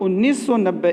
1990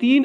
3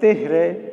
13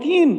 3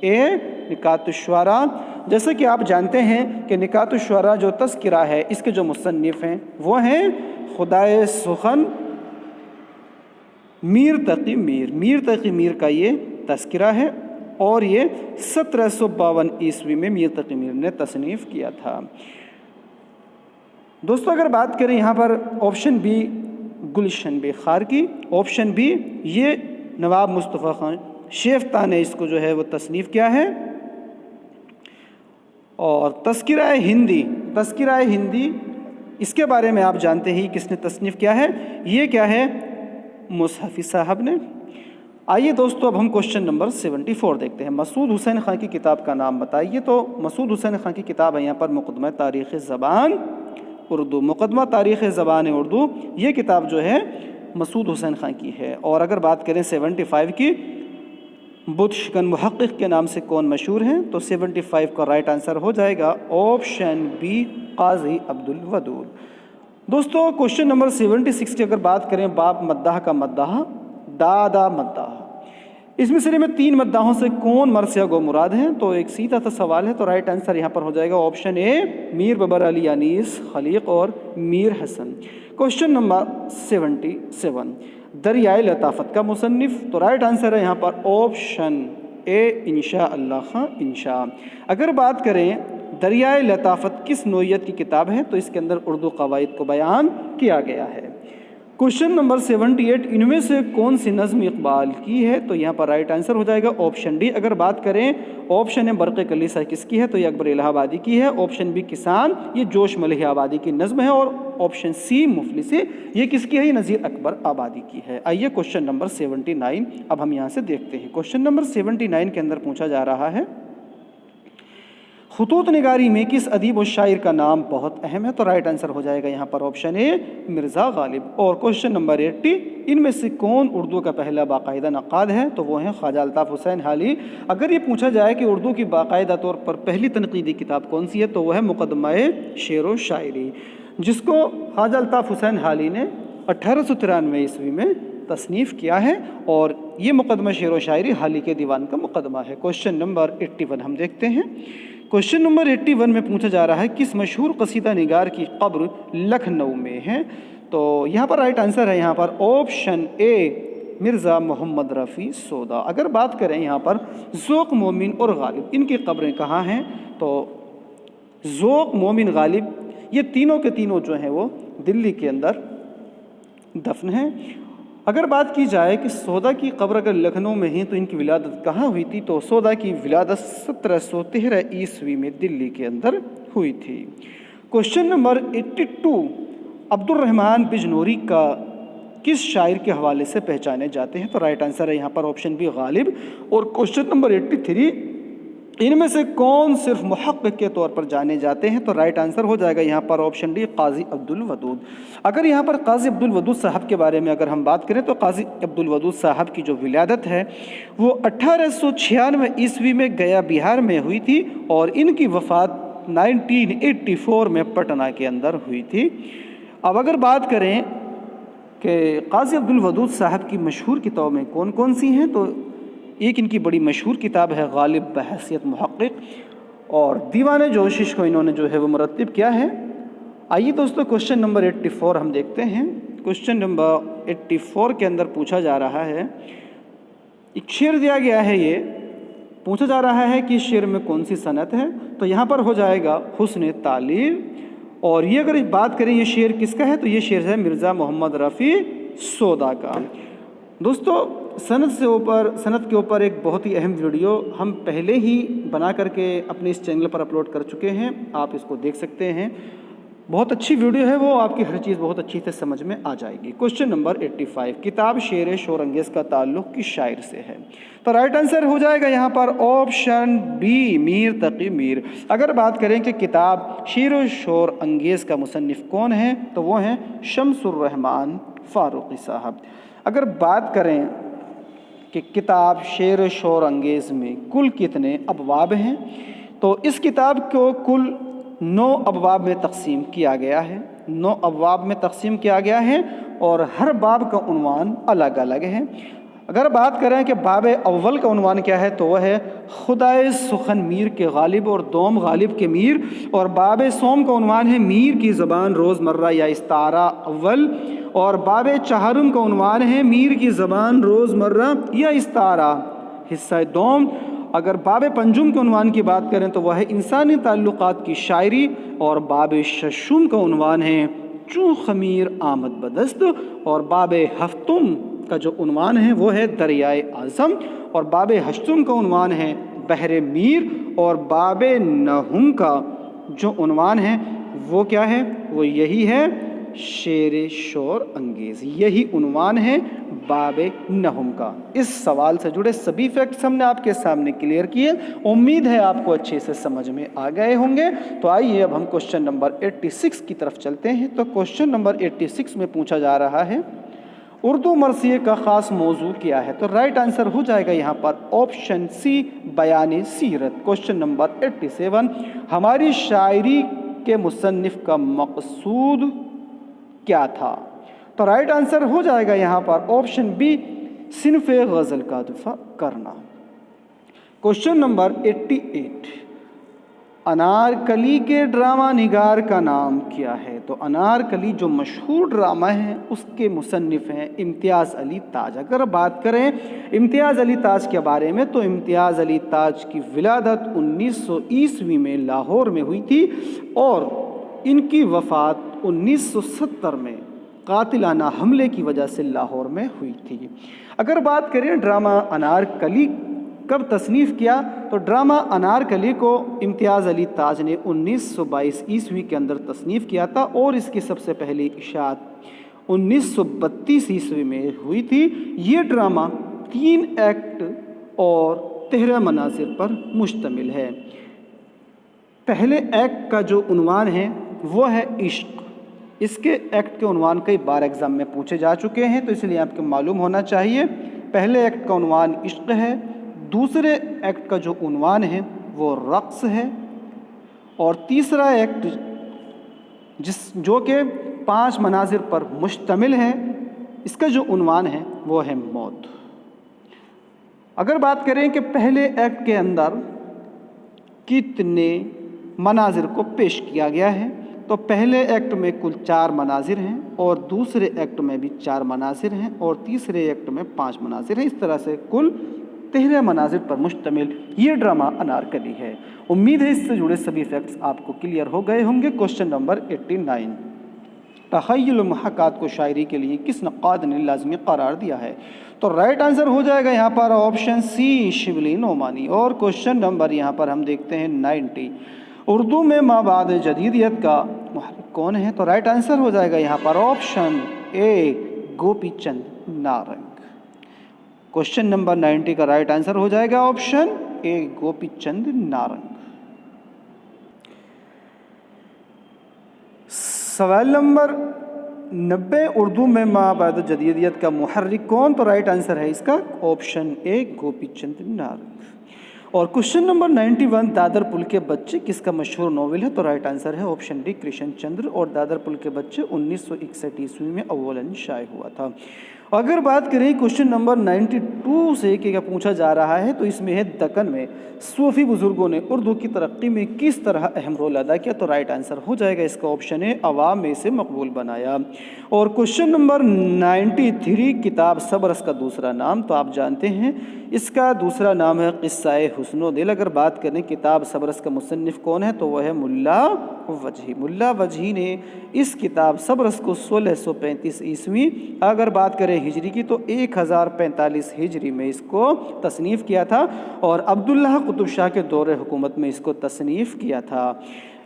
اے نکات الشعراء، جیسے کہ آپ جانتے ہیں کہ نکات الشعراء جو تذکرہ ہے اس کے جو مصنف ہیں وہ ہیں خدائے سخن میر تقی میر۔ میر تقی میر کا یہ تذکرہ ہے اور یہ 1752 عیسوی میں میر تقی میر نے تصنیف کیا تھا۔ دوستو اگر بات کریں یہاں پر آپشن بی گلشن بے خار کی، آپشن بی یہ نواب مصطفیٰ خان شیفتہ نے اس کو جو ہے وہ تصنیف کیا ہے۔ اور تذکرہ ہندی، تذکرہ ہندی اس کے بارے میں آپ جانتے ہی کس نے تصنیف کیا ہے، یہ کیا ہے مصحفی صاحب نے۔ آئیے دوستو اب ہم کوشچن نمبر 74 دیکھتے ہیں۔ مسعود حسین خان کی کتاب کا نام بتائیے، تو مسعود حسین خان کی کتاب ہے یہاں پر مقدمہ تاریخ زبان اردو، مقدمہ تاریخ زبان اردو، یہ کتاب جو ہے مسعود حسین خان کی ہے۔ اور اگر بات کریں 75 کی، بت شکن محقق کے نام سے کون مشہور ہیں، تو 75 کا رائٹ آنسر ہو جائے گا آپشن بی قاضی عبد الودود۔ دوستو کوشچن نمبر 76 کی اگر بات کریں، باپ مداح کا مداح، دادا مداح، اس مصرعے میں 3 مداحوں سے کون مرثیہ گو مراد ہیں، تو ایک سیدھا سا سوال ہے، تو رائٹ آنسر یہاں پر ہو جائے گا آپشن اے میر ببر علی انیس خلیق اور میر حسن۔ کوشچن نمبر 77 دریائے لطافت کا مصنف، تو رائٹ آنسر ہے یہاں پر آپشن اے انشاء اللہ خان انشاء۔ اگر بات کریں دریائے لطافت کس نوعیت کی کتاب ہے، تو اس کے اندر اردو قواعد کو بیان کیا گیا ہے۔ کوشچن نمبر 78 ان میں سے کون سی نظم اقبال کی ہے، تو یہاں پر رائٹ آنسر ہو جائے گا آپشن ڈی۔ اگر بات کریں آپشن اے برق کلیسا کس کی ہے، تو یہ اکبر الہ آبادی کی ہے۔ آپشن بی کسان، یہ جوش ملک آبادی کی نظم ہے۔ اور آپشن سی مفلسی، یہ کس کی ہے، یہ نذیر اکبر آبادی کی ہے۔ آئیے کوشچن نمبر 79 اب ہم یہاں سے دیکھتے ہیں۔ کوشچن نمبر 79 کے اندر پوچھا جا رہا ہے خطوط نگاری میں کس ادیب و شاعر کا نام بہت اہم ہے، تو رائٹ آنسر ہو جائے گا یہاں پر آپشن اے مرزا غالب۔ اور کوشچن نمبر 80 ان میں سے کون اردو کا پہلا باقاعدہ نقاد ہے، تو وہ ہیں خواجہ الطاف حسین حالی۔ اگر یہ پوچھا جائے کہ اردو کی باقاعدہ طور پر پہلی تنقیدی کتاب کون سی ہے، تو وہ ہے مقدمہ شعر و شاعری، جس کو خواجہ الطاف حسین حالی نے 1893 عیسوی میں تصنیف کیا ہے، اور یہ مقدمہ شعر و شاعری حالی کے دیوان کا مقدمہ ہے۔ کوشچن نمبر 81 ہم دیکھتے ہیں۔ کوشچن نمبر 81 میں پوچھا جا رہا ہے کس مشہور قصیدہ نگار کی قبر لکھنؤ میں ہے، تو یہاں پر رائٹ آنسر ہے یہاں پر آپشن اے مرزا محمد رفیع سودا۔ اگر بات کریں یہاں پر ذوق مومن اور غالب، ان کی قبریں کہاں ہیں، تو ذوق مومن غالب یہ تینوں کے تینوں جو ہیں وہ دلی کے اندر دفن ہیں۔ اگر بات کی جائے کہ سودا کی قبر اگر لکھنؤ میں ہیں تو ان کی ولادت کہاں ہوئی تھی، تو سودا کی ولادت 1713 عیسوی میں دلی کے اندر ہوئی تھی۔ کوشچن نمبر 82 عبد الرحمن بجنوری کا کس شاعر کے حوالے سے پہچانے جاتے ہیں، تو رائٹ آنسر ہے یہاں پر آپشن بی غالب۔ اور کوشچن نمبر 83 ان میں سے کون صرف محقق کے طور پر جانے جاتے ہیں، تو رائٹ آنسر ہو جائے گا یہاں پر آپشن ڈی قاضی عبد الودود۔ اگر یہاں پر قاضی عبد الودود صاحب کے بارے میں اگر ہم بات کریں، تو قاضی عبد الودود صاحب کی جو ولادت ہے وہ 1896 عیسوی میں گیا بہار میں ہوئی تھی، اور ان کی وفات 1984 میں پٹنہ کے اندر ہوئی تھی۔ اب اگر بات کریں کہ قاضی عبد الودود صاحب کی مشہور کتابیں کون کون سی ہیں، تو ایک ان کی بڑی مشہور کتاب ہے غالب بحیثیت محقق، اور دیوان جوشش کو انہوں نے جو ہے وہ مرتب کیا ہے۔ آئیے دوستو کوشچن نمبر 84 ہم دیکھتے ہیں۔ کوشچن نمبر 84 کے اندر پوچھا جا رہا ہے، ایک شعر دیا گیا ہے، یہ پوچھا جا رہا ہے کہ اس شعر میں کون سی صنعت ہے، تو یہاں پر ہو جائے گا حسن تعلیم۔ اور یہ اگر بات کریں یہ شعر کس کا ہے، تو یہ شعر ہے مرزا محمد رفیع سودا کا۔ دوستو صنعت کے اوپر ایک بہت ہی اہم ویڈیو ہم پہلے ہی بنا کر کے اپنے اس چینل پر اپلوڈ کر چکے ہیں، آپ اس کو دیکھ سکتے ہیں، بہت اچھی ویڈیو ہے وہ، آپ کی ہر چیز بہت اچھی سے سمجھ میں آ جائے گی۔ کوشچن نمبر 85 کتاب شعر شور انگیز کا تعلق کس شاعر سے ہے، تو رائٹ آنسر ہو جائے گا یہاں پر آپشن بی میر تقی میر۔ اگر بات کریں کہ کتاب شعر و شور انگیز کا مصنف کون ہے، تو وہ ہیں شمس الرحمن فاروقی صاحب۔ اگر بات کریں کہ کتاب شعر و شور انگیز میں کل کتنے ابواب ہیں، تو اس کتاب کو کل 9 ابواب میں تقسیم کیا گیا ہے، 9 ابواب میں تقسیم کیا گیا ہے، اور ہر باب کا عنوان الگ الگ ہے۔ اگر بات کریں کہ باب اول کا عنوان کیا ہے تو وہ ہے خدائے سخن میر کے غالب اور دوم غالب کے میر، اور باب سوم کا عنوان ہے میر کی زبان روزمرہ یا استعارہ اول، اور باب چہارم کا عنوان ہے میر کی زبان روزمرہ یا استعارہ حصہ دوم۔ اگر باب پنجم کے عنوان کی بات کریں تو وہ ہے انسانی تعلقات کی شاعری، اور باب ششم کا عنوان ہے چوں خمیر آمد بدست، اور باب ہفتم کا جو عنوان ہے وہ ہے دریائے اعظم، اور باب ہشتم کا عنوان ہے بحر میر، اور باب نہم کا جو عنوان ہے وہ کیا ہے؟ وہ یہی ہے شیر شور انگیز، یہی عنوان ہے باب نہم کا۔ اس سوال سے جڑے سبھی فیکٹس ہم نے آپ کے سامنے کلیئر کیے، امید ہے آپ کو اچھے سے سمجھ میں آ گئے ہوں گے۔ تو آئیے اب ہم کوشچن نمبر 86 کی طرف چلتے ہیں۔ تو کوشچن نمبر 86 میں پوچھا جا رہا ہے اردو مرثیے کا خاص موضوع کیا ہے؟ تو رائٹ آنسر ہو جائے گا یہاں پر آپشن سی، بیان سیرت۔ کوشچن نمبر 87 ہماری شاعری کے مصنف کا مقصود کیا تھا؟ تو رائٹ آنسر ہو جائے گا یہاں پر آپشن بی، صنف غزل کا دفاع کرنا۔ کوشچن نمبر 88 انارکلی کے ڈرامہ نگار کا نام کیا ہے؟ تو انارکلی جو مشہور ڈرامہ ہے اس کے مصنف ہیں امتیاز علی تاج۔ اگر بات کریں امتیاز علی تاج کے بارے میں تو امتیاز علی تاج کی ولادت 1900 عیسوی میں لاہور میں ہوئی تھی، اور ان کی وفات 1970 میں قاتلانہ حملے کی وجہ سے لاہور میں ہوئی تھی۔ اگر بات کریں ڈرامہ انارکلی کب تصنیف کیا، تو ڈرامہ انارکلی کو امتیاز علی تاج نے 1922 عیسوی کے اندر تصنیف کیا تھا، اور اس کی سب سے پہلی اشاعت 1932 عیسوی میں ہوئی تھی۔ یہ ڈرامہ 3 ایکٹ اور 13 مناظر پر مشتمل ہے۔ پہلے ایکٹ کا جو عنوان ہے وہ ہے عشق۔ اس کے ایکٹ کے عنوان کئی بار ایگزام میں پوچھے جا چکے ہیں، تو اس لیے آپ کو معلوم ہونا چاہیے۔ پہلے ایکٹ کا عنوان عشق ہے، دوسرے ایکٹ کا جو عنوان ہے وہ رقص ہے، اور تیسرا ایکٹ جو کہ 5 مناظر پر مشتمل ہے، اس کا جو عنوان ہے وہ ہے موت۔ اگر بات کریں کہ پہلے ایکٹ کے اندر کتنے مناظر کو پیش کیا گیا ہے، تو پہلے ایکٹ میں کل 4 مناظر ہیں، اور دوسرے ایکٹ میں بھی 4 مناظر ہیں، اور تیسرے ایکٹ میں 5 مناظر ہیں۔ اس طرح سے کل 13 مناظر پر مشتمل یہ ڈرامہ انارکلی ہے۔ امید ہے اس سے جڑے سبھی فیکٹس آپ کو کلیئر ہو گئے ہوں گے۔ کوشچن نمبر 89 تخیل و محاکات کو شاعری کے لیے کس نقاد نے لازمی قرار دیا ہے؟ تو رائٹ آنسر ہو جائے گا یہاں پر آپشن سی، شبلی نعمانی۔ اور کوشچن نمبر یہاں پر ہم دیکھتے ہیں 90 اردو میں مابعد جدیدیت کا محرک کون ہے؟ تو رائٹ آنسر ہو جائے گا یہاں پر آپشن اے، گوپی چند نارنگ۔ کوشچن نمبر 90 کا رائٹ آنسر ہو جائے گا آپشن اے، گوپی چند نارنگ۔ سوال نمبر 90 اردو میں مابعد جدیدیت کا محرک کون؟ تو رائٹ آنسر ہے اس کا آپشن اے، گوپی چند نارنگ۔ اور کوشچن نمبر 91 دادر پل کے بچے کس کا مشہور ناول ہے؟ تو رائٹ آنسر ہے آپشن ڈی، کرشن چندر۔ اور دادر پل کے بچے 1961 عیسوی میں اولاً شائع ہوا تھا۔ اگر بات کریں کوشچن نمبر 92 سے کہ پوچھا جا رہا ہے، تو اس میں ہے دکن میں صوفی بزرگوں نے اردو کی ترقی میں کس طرح اہم رول ادا کیا؟ تو رائٹ آنسر ہو جائے گا اس کا آپشن ہے، عوام میں سے مقبول بنایا۔ اور کوشچن نمبر 93 کتاب صبرس کا دوسرا نام، تو آپ جانتے ہیں اس کا دوسرا نام ہے قصہ حسن و دل۔ اگر بات کریں کتاب صبرس کا مصنف کون ہے؟ تو وہ ہے ملا وجہی۔ ملا وجہی نے اس کتاب صبرس کو 1635 عیسوی، اگر بات کریں ہجری کی تو 1045 ہجری میں اس کو تصنیف کیا تھا، اور عبداللہ قطب شاہ کے دور حکومت میں اس کو تصنیف کیا تھا۔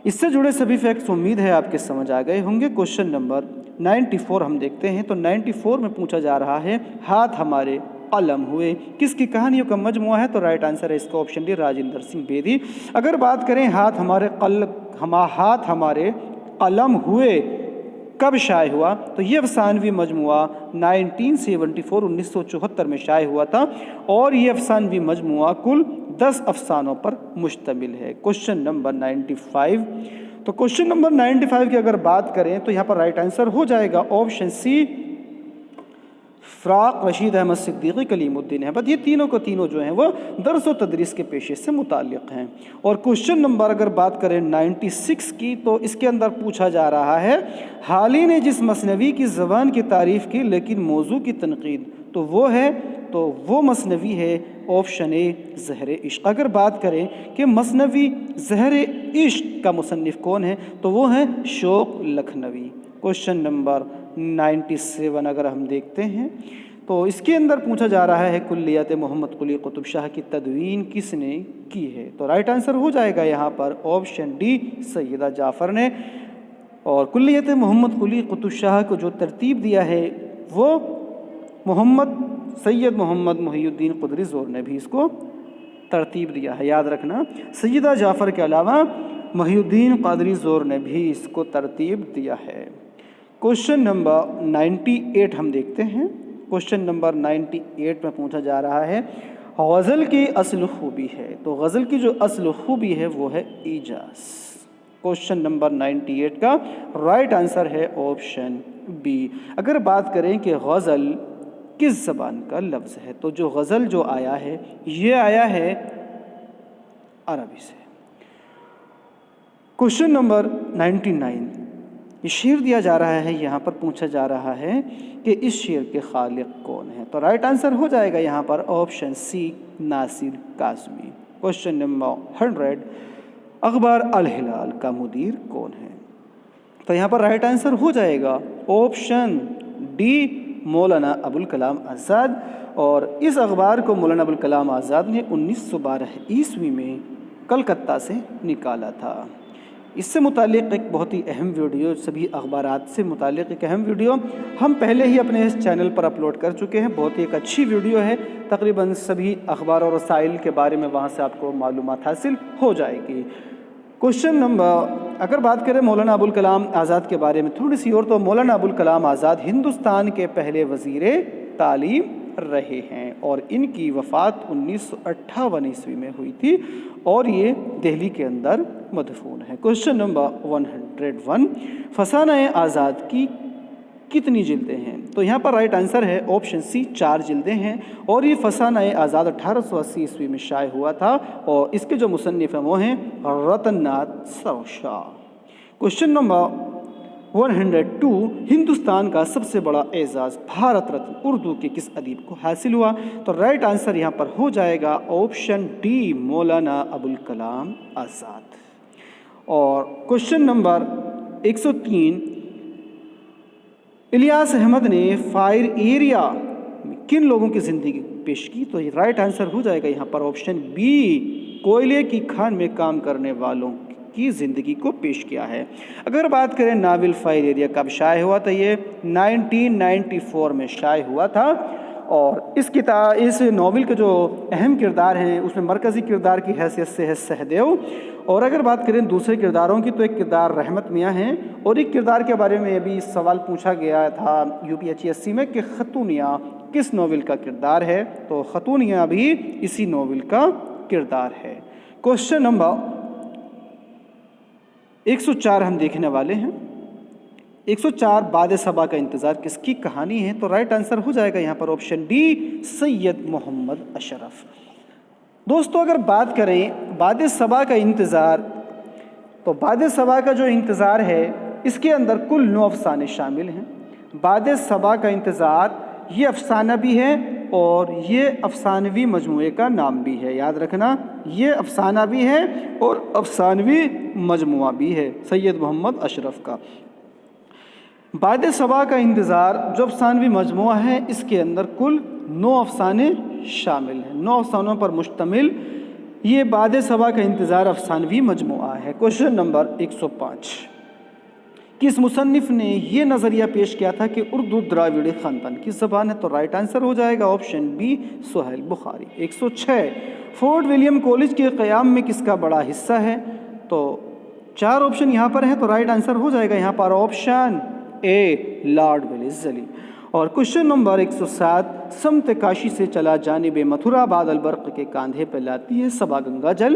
اس سے جڑے سبھی فیکٹس امید ہے آپ کے سمجھ آ گئے ہوں گے۔ کوشچن نمبر 94 ہم دیکھتے ہیں، تو 94 میں پوچھا جا رہا ہے ہاتھ ہمارے قلم ہوئے کس کی کہانیوں کا مجموعہ ہے؟ تو رائٹ آنسر ہے اس کا آپشن ڈی، راجندر سنگھ بیدی۔ اگر بات کریں ہاتھ ہمارے قلم ہوئے کب شائع ہوا؟ تو یہ افسانوی مجموعہ 1974 میں شائع ہوا تھا، اور یہ افسانوی مجموعہ کل 10 افسانوں پر مشتمل ہے۔ کوشچن نمبر 95 تو کوشچن نمبر 95 کی اگر بات کریں تو یہاں پر رائٹ آنسر ہو جائے گا آپشن سی، فراق، رشید احمد صدیقی، کلیم الدین احمد، یہ تینوں کو تینوں جو ہیں وہ درس و تدریس کے پیشے سے متعلق ہیں۔ اور کوشچن نمبر اگر بات کریں 96 کی، تو اس کے اندر پوچھا جا رہا ہے حالی نے جس مثنوی کی زبان کی تعریف کی لیکن موضوع کی تنقید، تو وہ مثنوی ہے آپشن اے زہر عشق۔ اگر بات کریں کہ مثنوی زہر عشق کا مصنف کون ہے تو وہ ہیں شوق لکھنوی۔ کوشچن نمبر 97 اگر ہم دیکھتے ہیں تو اس کے اندر پوچھا جا رہا ہے کلیت محمد قلی قطب شاہ کی تدوین کس نے کی ہے، تو رائٹ آنسر ہو جائے گا یہاں پر آپشن ڈی سیدہ جعفر نے۔ اور کلیت محمد قلی قطب شاہ کو جو ترتیب دیا ہے وہ سید محمد محی الدین قدری زور نے بھی اس کو ترتیب دیا ہے، یاد رکھنا سیدہ جعفر کے علاوہ محی الدین قادری زور نے بھی اس کو ترتیب دیا ہے۔ کوشچن نمبر 98 ہم دیکھتے ہیں۔ کوشچن نمبر 98 میں پوچھا جا رہا ہے غزل کی اصل خوبی ہے، تو غزل کی جو اصل خوبی ہے وہ ہے ایجاز۔ کوشچن نمبر 98 کا رائٹ آنسر ہے آپشن بی۔ اگر بات کریں کہ غزل کس زبان کا لفظ ہے، تو جو غزل جو آیا ہے یہ آیا ہے عربی سے۔ کوشچن نمبر 99 یہ شعر دیا جا رہا ہے، یہاں پر پوچھا جا رہا ہے کہ اس شعر کے خالق کون ہے، تو رائٹ آنسر ہو جائے گا یہاں پر آپشن سی ناصر کاظمی۔ کوشچن نمبر 100 اخبار الہلال کا مدیر کون ہے، تو یہاں پر رائٹ آنسر ہو جائے گا آپشن ڈی مولانا ابوالکلام آزاد۔ اور اس اخبار کو مولانا ابوالکلام آزاد نے 1912 عیسوی میں کلکتہ سے نکالا تھا۔ اس سے متعلق ایک بہت ہی اہم ویڈیو، سبھی اخبارات سے متعلق ایک اہم ویڈیو ہم پہلے ہی اپنے اس چینل پر اپلوڈ کر چکے ہیں، بہت ہی ایک اچھی ویڈیو ہے، تقریباً سبھی اخبار اور رسائل کے بارے میں وہاں سے آپ کو معلومات حاصل ہو جائے گی۔ کوشچن نمبر اگر بات کریں مولانا ابوالکلام آزاد کے بارے میں تھوڑی سی اور، تو مولانا ابوالکلام آزاد ہندوستان کے پہلے وزیر تعلیم رہے ہیں اور ان کی وفات 1958 عیسوی میں ہوئی تھی اور یہ دہلی کے اندر مدفون ہے۔ کوشچن نمبر 101 فسانہ آزاد کی کتنی جلدیں ہیں، تو یہاں پر رائٹ آنسر ہے آپشن سی 4 جلدیں ہیں، اور یہ فسانہ آزاد 1880 عیسوی میں شائع ہوا تھا اور اس کے جو مصنف ہیں وہ ہیں رتن ناتھ سروشا۔ کوشچن نمبر 102 ہندوستان کا سب سے بڑا اعزاز بھارت رتن اردو کے کس ادیب کو حاصل ہوا، تو رائٹ آنسر یہاں پر ہو جائے گا آپشن ڈی مولانا ابوالکلام آزاد۔ اور کوشچن نمبر 103 الیاس احمد نے فائر ایریا میں کن لوگوں کی زندگی پیش کی، تو رائٹ آنسر ہو جائے گا یہاں پر آپشن بی کوئلے کی کھان میں کام کرنے والوں کی زندگی کو پیش کیا ہے۔ اگر بات کریں ناول فائر ایریا کب شائع ہوا، تو یہ 1994 میں شائع ہوا تھا، اور اس ناول کے جو اہم کردار ہیں اس میں مرکزی کردار کی حیثیت سے ہے سہدیو، اور اگر بات کریں دوسرے کرداروں کی تو ایک کردار رحمت میاں ہیں، اور ایک کردار کے بارے میں ابھی سوال پوچھا گیا تھا UPSC میں کہ خاتونیہ کس ناول کا کردار ہے، تو خاتونیہ بھی اسی ناول کا کردار ہے۔ کوشچن نمبر 104 ہم دیکھنے والے ہیں۔ 104 باد صبا کا انتظار کس کی کہانی ہے، تو رائٹ آنسر ہو جائے گا یہاں پر آپشن ڈی سید محمد اشرف۔ دوستو اگر بات کریں باد صبا کا انتظار، تو باد صبا کا جو انتظار ہے اس کے اندر کل 9 افسانے شامل ہیں۔ باد صبا کا انتظار یہ افسانہ بھی ہے اور یہ افسانوی مجموعے کا نام بھی ہے، یاد رکھنا یہ افسانہ بھی ہے اور افسانوی مجموعہ بھی ہے سید محمد اشرف کا۔ باد صبا کا انتظار جو افسانوی مجموعہ ہے اس کے اندر کل 9 افسانے شامل ہیں، 9 افسانوں پر مشتمل یہ باد صبا کا انتظار افسانوی مجموعہ ہے۔ کوشچن نمبر 105 کس مصنف نے یہ نظریہ پیش کیا تھا کہ اردو دراوڑی خاندان کی زبان ہے، تو رائٹ آنسر ہو جائے گا آپشن بی سہیل بخاری۔ 106 فورٹ ولیم کالج کے قیام میں کس کا بڑا حصہ ہے، تو 4 آپشن یہاں پر ہیں، تو رائٹ آنسر ہو جائے گا یہاں پر آپشن اے لارڈ ویلزلی۔ اور کوشچن نمبر 107 سمت کاشی سے چلا جانب متھرا بعد البرق کے کاندھے پہ لاتی ہے صبا گنگا جل،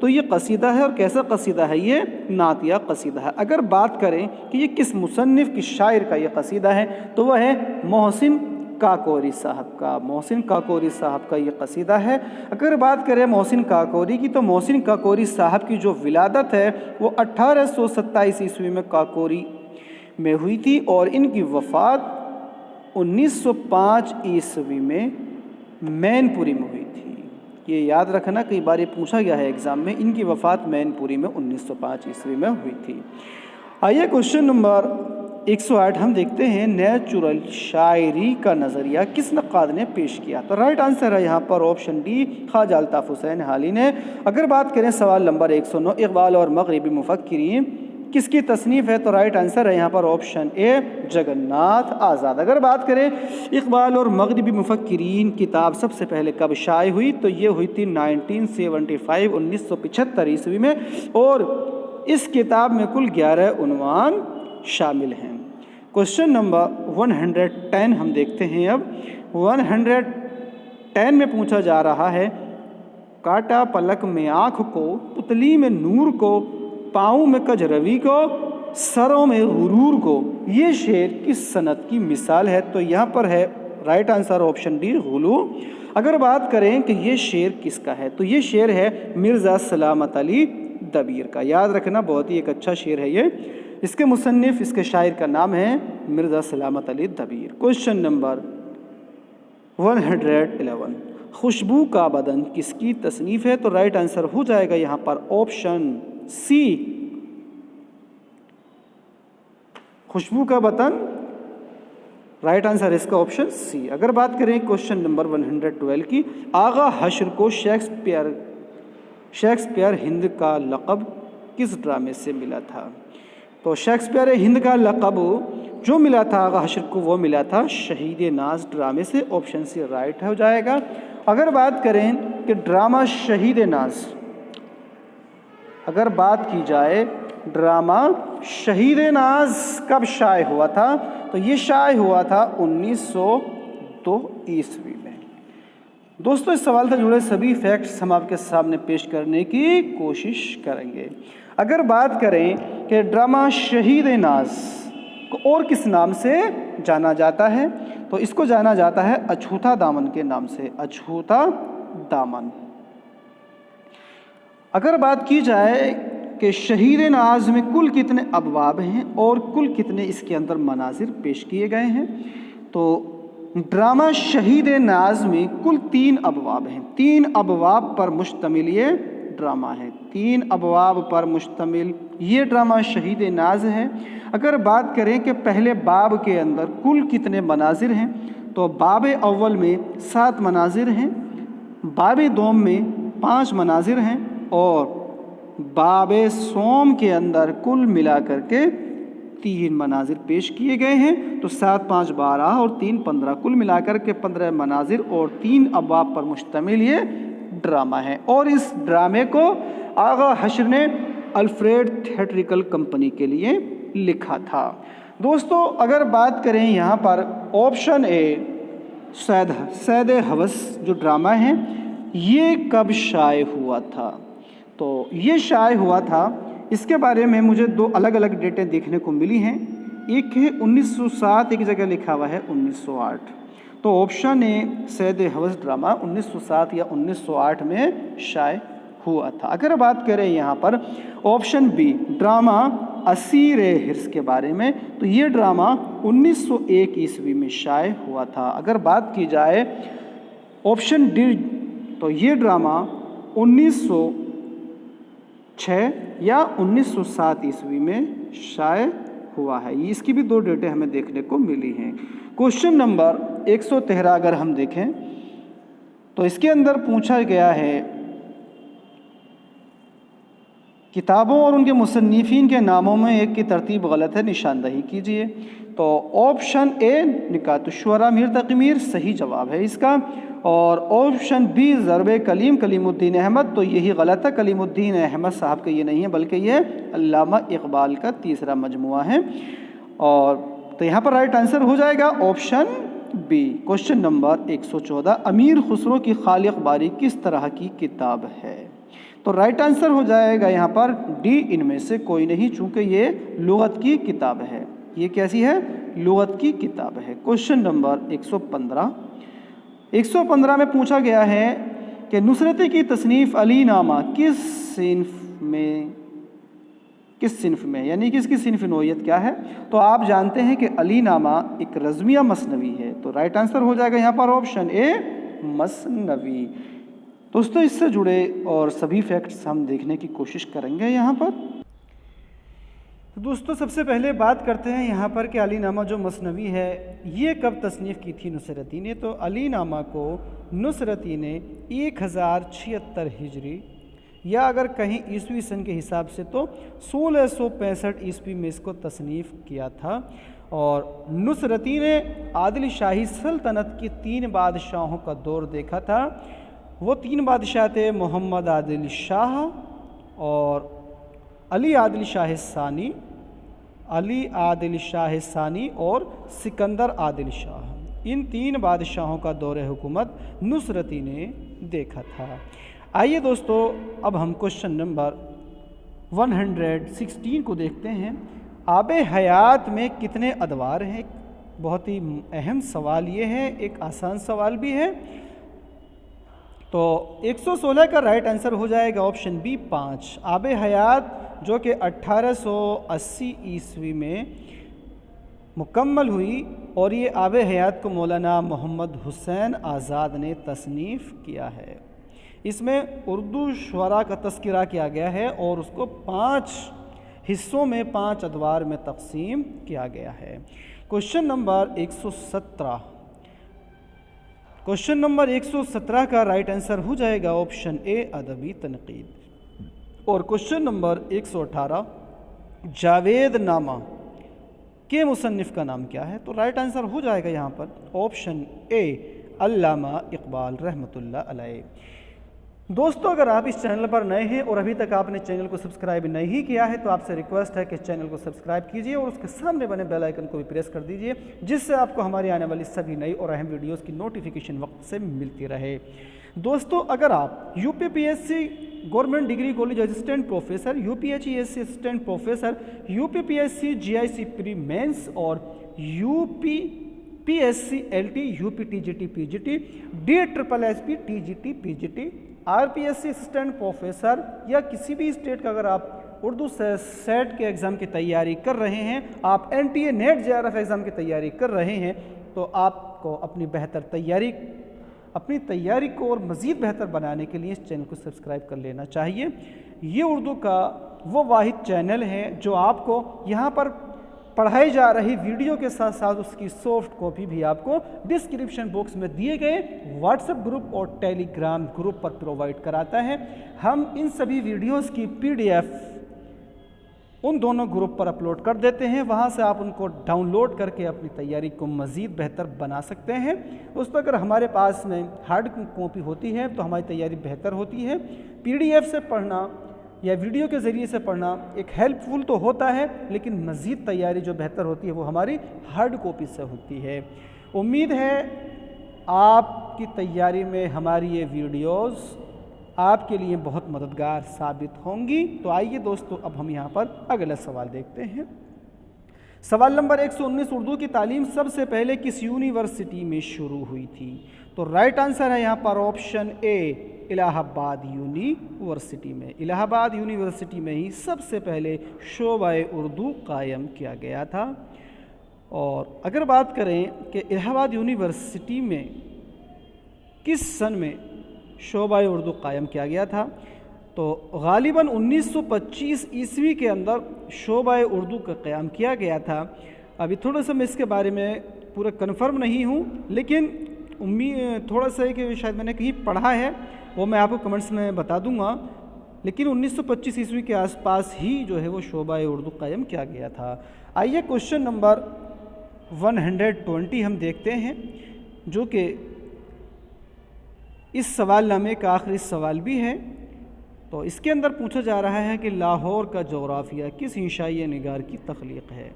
تو یہ قصیدہ ہے، اور کیسا قصیدہ ہے؟ یہ نعتیہ قصیدہ ہے۔ اگر بات کریں کہ یہ کس مصنف کس شاعر کا یہ قصیدہ ہے تو وہ ہے محسن کاکوری صاحب کا۔ محسن کاکوری صاحب کا یہ قصیدہ ہے۔ اگر بات کریں محسن کاکوری کی تو محسن کاکوری صاحب کی جو ولادت ہے وہ 1827 عیسوی میں کاکوری میں ہوئی تھی، اور ان کی وفات 1905 عیسوی میں مین پوری میں ہوئی تھی۔ یہ یاد رکھنا، کئی بار یہ پوچھا گیا ہے ایگزام میں، ان کی وفات مین پوری میں 1905 عیسوی میں ہوئی تھی۔ آئیے کوشچن نمبر 108 ہم دیکھتے ہیں، نیچرل شاعری کا نظریہ کس نقاد نے پیش کیا؟ تو رائٹ آنسر ہے یہاں پر آپشن ڈی، خواجہ الطاف حسین حالی نے۔ اگر بات کریں سوال نمبر 109، اقبال اور مغربی مفکرین کس کی تصنیف ہے؟ تو رائٹ آنسر ہے یہاں پر آپشن اے، جگناتھ آزاد۔ اگر بات کریں اقبال اور مغربی مفکرین کتاب سب سے پہلے کب شائع ہوئی تو یہ ہوئی تھی 1975 عیسوی میں، اور اس کتاب میں کل 11 عنوان شامل ہیں۔ کوشچن نمبر 110 ہم دیکھتے ہیں اب۔ 110 میں پوچھا جا رہا ہے، کاٹا پلک میں آنکھ کو، پتلی میں نور کو، پاؤں میں کج روی کو، سروں میں غرور کو، یہ شعر کس صنعت کی مثال ہے؟ تو یہاں پر ہے رائٹ آنسر آپشن ڈی، غلو۔ اگر بات کریں کہ یہ شعر کس کا ہے تو یہ شعر ہے مرزا سلامت علی دبیر کا۔ یاد رکھنا، بہت ہی ایک اچھا شعر ہے یہ۔ اس کے مصنف، اس کے شاعر کا نام ہے مرزا سلامت علی دبیر۔ کوشچن نمبر 111، خوشبو کا بدن کس کی تصنیف ہے؟ تو رائٹ آنسر ہو جائے گا یہاں پر آپشن سی، خوشبو کا بدن، رائٹ آنسر اس کا آپشن سی۔ اگر بات کریں کوشچن نمبر 112 کی، آغا حشر کو شیکسپیئر ہند کا لقب کس ڈرامے سے ملا تھا؟ تو شیکسپیئر ہند کا لقب جو ملا تھا آغا حشر کو، وہ ملا تھا شہید ناز ڈرامے سے۔ آپشن سی رائٹ ہو جائے گا۔ اگر بات کریں کہ ڈرامہ شہید ناز، اگر بات کی جائے ڈرامہ شہید ناز کب شائع ہوا تھا تو یہ شائع ہوا تھا 1902 عیسوی میں۔ دوستو اس سوال سے جڑے سبھی فیکٹس ہم آپ کے سامنے پیش کرنے کی کوشش کریں گے۔ اگر بات کریں کہ ڈرامہ شہید ناز کو اور کس نام سے جانا جاتا ہے تو اس کو جانا جاتا ہے اچھوتا دامن کے نام سے، اچھوتا دامن۔ اگر بات کی جائے کہ شہید ناز میں کل کتنے ابواب ہیں اور کل کتنے اس کے اندر مناظر پیش کیے گئے ہیں تو ڈرامہ شہید ناز میں کل 3 ابواب ہیں۔ 3 ابواب پر مشتمل یہ ڈرامہ ہے، 3 ابواب پر مشتمل یہ ڈرامہ شہید ناز ہے۔ اگر بات کریں کہ پہلے باب کے اندر کل کتنے مناظر ہیں تو باب اول میں 7 مناظر ہیں، باب دوم میں 5 مناظر ہیں، اور باب سوم کے اندر کل ملا کر کے 3 مناظر پیش کیے گئے ہیں۔ تو 7 5 12 اور 3 15، کل ملا کر کے 15 مناظر اور 3 ابواب پر مشتمل یہ ڈرامہ ہے۔ اور اس ڈرامے کو آغا حشر نے الفریڈ تھیٹریکل کمپنی کے لیے لکھا تھا۔ دوستو اگر بات کریں یہاں پر آپشن اے، سید ہوس جو ڈرامہ ہے یہ کب شائع ہوا تھا تو یہ شائع ہوا تھا، اس کے بارے میں مجھے 2 الگ الگ ڈیٹیں دیکھنے کو ملی ہیں۔ ایک ہے 1907، ایک جگہ لکھا ہوا ہے 1908۔ تو آپشن اے سید ہوس ڈرامہ 1907 یا 1908 میں شائع ہوا تھا۔ اگر بات کریں یہاں پر آپشن بی ڈرامہ اسیر حرص کے بارے میں تو یہ ڈرامہ 1901 عیسوی میں شائع ہوا تھا۔ اگر بات کی جائے آپشن ڈی تو یہ ڈرامہ 1906 یا 1907 عیسوی میں شائع ہوا ہے۔ اس کی بھی 2 ڈیٹیں ہمیں دیکھنے کو ملی ہیں۔ کوشچن نمبر 113 اگر ہم دیکھیں تو اس کے اندر پوچھا گیا ہے کتابوں اور ان کے مصنفین کے ناموں میں ایک کی ترتیب غلط ہے، نشاندہی کیجیے۔ تو آپشن اے نکات الشعراء میر تقی میر صحیح جواب ہے اس کا، اور آپشن بی ضرب کلیم کلیم الدین احمد تو یہی غلط ہے، کلیم الدین احمد صاحب کا یہ نہیں ہے بلکہ یہ علامہ اقبال کا 3را مجموعہ ہے۔ اور تو یہاں پر رائٹ آنسر ہو جائے گا آپشن بی کوشچن نمبر 114 امیر خسرو کی خالق باری کس طرح کی کتاب ہے؟ تو رائٹ آنسر ہو جائے گا یہاں پر ڈی، ان میں سے کوئی نہیں، چونکہ یہ لغت کی کتاب ہے۔ یہ کیسی ہے؟ لغت کی کتاب ہے۔ کوشچن نمبر 115 میں پوچھا گیا ہے کہ نصرتی کی تصنیف علی نامہ کس صنف میں یعنی کس کی صنف نوعیت کیا ہے؟ تو آپ جانتے ہیں کہ علی نامہ ایک رزمیہ مثنوی ہے، تو رائٹ آنسر ہو جائے گا یہاں پر آپشن اے مثنوی۔ دوستو اس سے جڑے اور سبھی فیکٹس ہم دیکھنے کی کوشش کریں گے یہاں پر۔ دوستو سب سے پہلے بات کرتے ہیں یہاں پر کہ علی نامہ جو مثنوی ہے یہ کب تصنیف کی تھی نصرتی نے؟ تو علی نامہ کو نصرتی نے 1076 ہجری یا اگر کہیں عیسوی سن کے حساب سے تو 1665 عیسوی میں اس کو تصنیف کیا تھا، اور نصرتی نے عادل شاہی سلطنت کی 3 بادشاہوں کا دور دیکھا تھا۔ وہ 3 بادشاہ تھے محمد عادل شاہ اور علی عادل شاہ ثانی اور سکندر عادل شاہ۔ ان 3 بادشاہوں کا دور حکومت نصرتی نے دیکھا تھا۔ آئیے دوستو اب ہم کوشچن نمبر 116 کو دیکھتے ہیں۔ آب حیات میں کتنے ادوار ہیں؟ بہت ہی اہم سوال یہ ہے، ایک آسان سوال بھی ہے۔ تو 116 کا رائٹ آنسر ہو جائے گا آپشن بی 5۔ آب حیات جو کہ 1880 عیسوی میں مکمل ہوئی، اور یہ آب حیات کو مولانا محمد حسین آزاد نے تصنیف کیا ہے۔ اس میں اردو شعراء کا تذکرہ کیا گیا ہے اور اس کو 5 حصوں میں 5 ادوار میں تقسیم کیا گیا ہے۔ کوشچن نمبر 117 کا رائٹ آنسر ہو جائے گا آپشن اے ادبی تنقید۔ اور کوشچن نمبر 118 جاوید نامہ کے مصنف کا نام کیا ہے؟ تو رائٹ آنسر ہو جائے گا یہاں پر آپشن اے علامہ اقبال رحمۃ اللہ علیہ۔ دوستو اگر آپ اس چینل پر نئے ہیں اور ابھی تک آپ نے چینل کو سبسکرائب نہیں کیا ہے تو آپ سے ریکویسٹ ہے کہ چینل کو سبسکرائب کیجئے اور اس کے سامنے بنے بیل آئیکن کو بھی پریس کر دیجئے، جس سے آپ کو ہماری آنے والی سبھی نئی اور اہم ویڈیوز کی نوٹیفیکیشن وقت سے ملتی رہے۔ دوستو اگر آپ U P P S C government degree college assistant professor, U P H E S C assistant professor, U P P S C G I C pre mains اور U P P S C L T, U P T G T P G T, D triple S P T G T P G T, R P S C assistant professor یا کسی بھی state کا اگر آپ Urdu set کے exam کی تیاری کر رہے ہیں، آپ N T A NET J R F exam کی تیاری کر رہے ہیں، تو آپ کو اپنی تیاری کو اور مزید بہتر بنانے کے لیے اس چینل کو سبسکرائب کر لینا چاہیے۔ یہ اردو کا وہ واحد چینل ہے جو آپ کو یہاں پر پڑھائی جا رہی ویڈیو کے ساتھ ساتھ اس کی سافٹ کاپی بھی آپ کو ڈسکرپشن باکس میں دیے گئے واٹس ایپ گروپ اور ٹیلی گرام گروپ پر پرووائڈ کراتا ہے۔ ہم ان سبھی ویڈیوز کی پی ڈی ایف ان دونوں گروپ پر اپلوڈ کر دیتے ہیں، وہاں سے آپ ان کو ڈاؤن لوڈ کر کے اپنی تیاری کو مزید بہتر بنا سکتے ہیں۔ دوستو اگر ہمارے پاس میں ہارڈ کاپی ہوتی ہے تو ہماری تیاری بہتر ہوتی ہے۔ پی ڈی ایف سے پڑھنا یا ویڈیو کے ذریعے سے پڑھنا ایک ہیلپ فل تو ہوتا ہے، لیکن مزید تیاری جو بہتر ہوتی ہے وہ ہماری ہارڈ کاپی سے ہوتی ہے۔ امید ہے آپ کی تیاری میں ہماری یہ ویڈیوز آپ کے لیے بہت مددگار ثابت ہوں گی۔ تو آئیے دوستو اب ہم یہاں پر اگلا سوال دیکھتے ہیں۔ سوال نمبر 119 اردو کی تعلیم سب سے پہلے کس یونیورسٹی میں شروع ہوئی تھی؟ تو رائٹ آنسر ہے یہاں پر آپشن اے الہ آباد یونیورسٹی میں۔ الہ آباد یونیورسٹی میں ہی سب سے پہلے شعبہ اردو قائم کیا گیا تھا۔ اور اگر بات کریں کہ الہ آباد یونیورسٹی میں کس سن میں شعبہ اردو قائم کیا گیا تھا، تو غالباً 1925 عیسوی کے اندر شعبہ اردو کا قیام کیا گیا تھا۔ ابھی تھوڑا سا میں اس کے بارے میں پورا کنفرم نہیں ہوں، لیکن تھوڑا سا ہے کہ شاید میں نے کہیں پڑھا ہے، وہ میں آپ کو کمنٹس میں بتا دوں گا، لیکن 1925 عیسوی کے آس پاس ہی جو ہے وہ شعبہ اردو قائم کیا گیا تھا۔ آئیے کوشچن نمبر 120 ہم دیکھتے ہیں، جو کہ اس سوال نامے کا آخری سوال بھی ہے۔ تو اس کے اندر پوچھا جا رہا ہے کہ لاہور کا جغرافیہ کس عیسائی نگار کی تخلیق ہے؟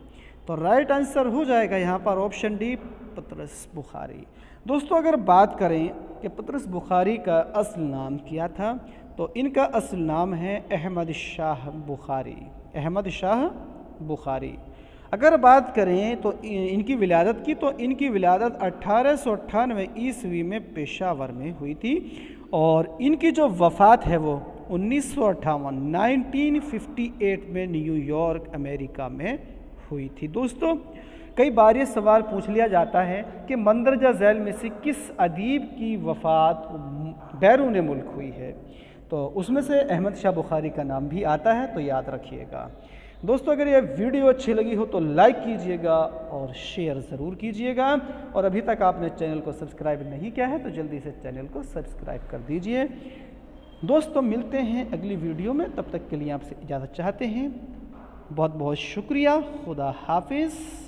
تو رائٹ آنسر ہو جائے گا یہاں پر آپشن ڈی، پطرس بخاری۔ دوستو اگر بات کریں کہ پطرس بخاری کا اصل نام کیا تھا، تو ان کا اصل نام ہے احمد شاہ بخاری، احمد شاہ بخاری۔ اگر بات کریں تو ان کی ولادت کی، تو ان کی ولادت 1898 عیسوی میں پشاور میں ہوئی تھی، اور ان کی جو وفات ہے وہ 1958 میں نیو یارک امریکہ میں ہوئی تھی۔ دوستو کئی بار یہ سوال پوچھ لیا جاتا ہے کہ مندرجہ ذیل میں سے کس ادیب کی وفات بیرون ملک ہوئی ہے، تو اس میں سے احمد شاہ بخاری کا نام بھی آتا ہے، تو یاد رکھیے گا۔ دوستو اگر یہ ویڈیو اچھی لگی ہو تو لائک کیجئے گا اور شیئر ضرور کیجئے گا، اور ابھی تک آپ نے چینل کو سبسکرائب نہیں کیا ہے تو جلدی سے چینل کو سبسکرائب کر دیجئے۔ دوستو ملتے ہیں اگلی ویڈیو میں، تب تک کے لیے آپ سے اجازت چاہتے ہیں۔ بہت بہت شکریہ، خدا حافظ۔